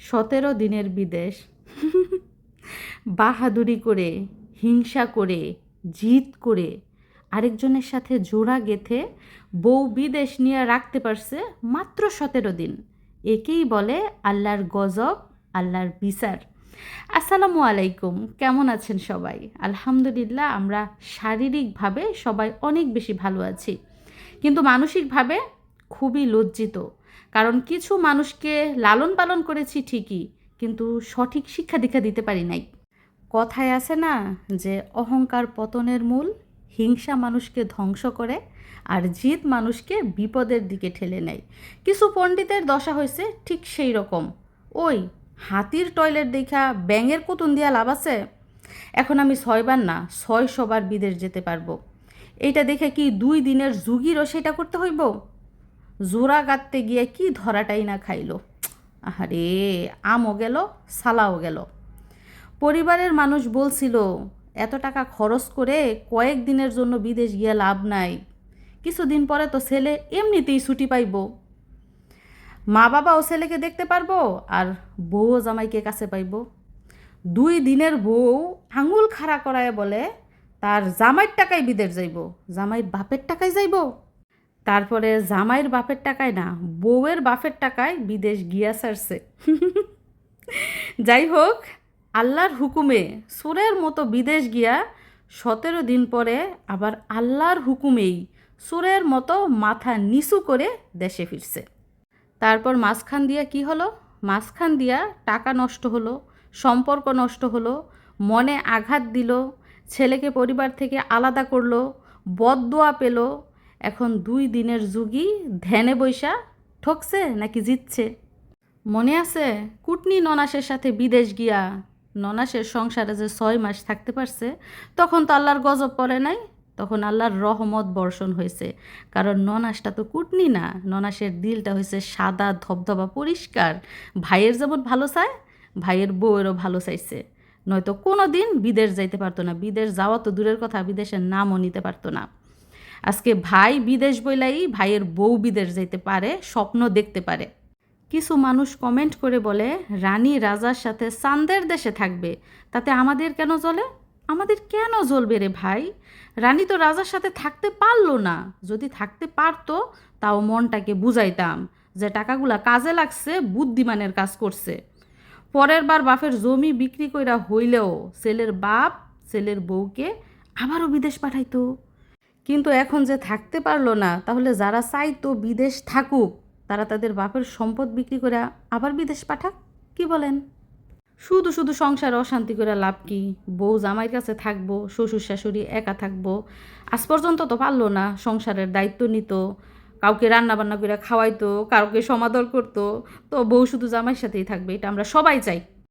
17 দিনের বিদেশ। বাহাদুরি করে, হিংসা করে, জিদ করে, আরেকজনের সাথে জোড়া গেঁথে বউ বিদেশ নিয়ে রাখতে পারছে মাত্র 17 দিন। একেই বলে আল্লাহর গজব, আল্লাহর বিচার। আসসালামু আলাইকুম, কেমন আছেন সবাই? আলহামদুলিল্লাহ, আমরা শারীরিকভাবে সবাই অনেক বেশি ভালো আছি, কিন্তু মানসিকভাবে খুবই লজ্জিত। কারণ কিছু মানুষকে লালন পালন করেছি ঠিকই, কিন্তু সঠিক শিক্ষা দীক্ষা দিতে পারি নাই। কথায় আছে না যে অহংকার পতনের মূল, হিংসা মানুষকে ধ্বংস করে, আর জিদ মানুষকে বিপদের দিকে ঠেলে নেয়। কিছু পণ্ডিতের দশা হয়েছে ঠিক সেই রকম। ওই হাতির টয়লেট দেখা ব্যাঙের কুতুন দিয়া লাভ আছে? এখন আমি 6 বার না 600 বার বিদেশ যেতে পারবো। এইটা দেখে কি 2 দিনের যুগিরও সেটা করতে হইব? জোড়া গাঁততে গিয়ে কি ধরাটাই না খাইলো। আহারে, আমও গেল, সালাও গেল। পরিবারের মানুষ বলছিল এত টাকা খরচ করে কয়েক দিনের জন্য বিদেশ গিয়ে লাভ নাই, কিছুদিন পরে তো ছেলে এমনিতেই ছুটি পাইব, মা বাবাও ছেলেকে দেখতে পারবো, আর বউও জামাইকে কাছে পাইব। 2 দিনের বউ আঙুল খাড়া করায় বলে তার জামাইয়ের টাকায় বিদেশ যাইব, জামাইয়ের বাপের টাকায় যাইব। তারপরে জামাইয়ের বাপের টাকায় না, বউয়ের বাপের টাকায় বিদেশ গিয়া সারছে। যাই হোক, আল্লাহর হুকুমে সুরের মতো বিদেশ গিয়া 17 দিন পরে আবার আল্লাহর হুকুমেই সুরের মতো মাথা নিচু করে দেশে ফিরছে। তারপর মাঝখান দিয়া কি হলো? মাঝখান দিয়া টাকা নষ্ট হলো, সম্পর্ক নষ্ট হলো, মনে আঘাত দিল, ছেলেকে পরিবার থেকে আলাদা করলো, বদদোয়া পেল। এখন 2 দিনের যুগী ধ্যানে বৈশা ঠকছে নাকি জিতছে? মনে আছে কুটনি ননাসের সাথে বিদেশ গিয়া ননাসের সংসারে যে 6 মাস থাকতে পারছে, তখন তো আল্লাহর গজব পড়ে নাই, তখন আল্লাহর রহমত বর্ষণ হয়েছে। কারণ ননাসটা তো কুটনি না, ননাসের দিলটা হয়েছে সাদা ধবধবা পরিষ্কার। ভাইয়ের যেমন ভালো চায়, ভাইয়ের বউয়েরও ভালো চাইছে, নয়তো কোনো দিন বিদেশ যাইতে পারতো না। বিদেশ যাওয়া তো দূরের কথা, বিদেশের নামও নিতে পারতো না। আজকে ভাই বিদেশ বইলাই ভাইয়ের বউ বিদেশ যাইতে পারে, স্বপ্ন দেখতে পারে। কিছু মানুষ কমেন্ট করে বলে রানী রাজার সাথে চাঁদের দেশে থাকবে, তাতে আমাদের কেন জ্বলে? আমাদের কেন জ্বলবে রে ভাই? রানী তো রাজার সাথে থাকতে পারলো না। যদি থাকতে পারতো তাও মনটাকে বুঝাইতাম যে টাকাগুলা কাজে লাগছে, বুদ্ধিমানের কাজ করছে। পরের বার বাপের জমি বিক্রি কইরা হইলেও ছেলের বাপ ছেলের বউকে আবারও বিদেশ পাঠাইতো। কিন্তু এখন যে থাকতে পারলো না, তাহলে যারা চাইতো বিদেশ থাকুক, তারা তাদের বাপের সম্পদ বিক্রি করে আবার বিদেশ পাঠাক। কি বলেন? শুধু শুধু সংসারে অশান্তি করে লাভ কি? বউ জামাইয়ের কাছে থাকবো, শ্বশুর শাশুড়ি একা থাকবো। আজ পর্যন্ত তো পারলো না সংসারের দায়িত্ব নিত, কাউকে রান্না বান্না করে খাওয়াইতো, কাউকে সমাদর করতো। তো বউ শুধু জামাইয়ের সাথেই থাকবে, এটা আমরা সবাই চাই।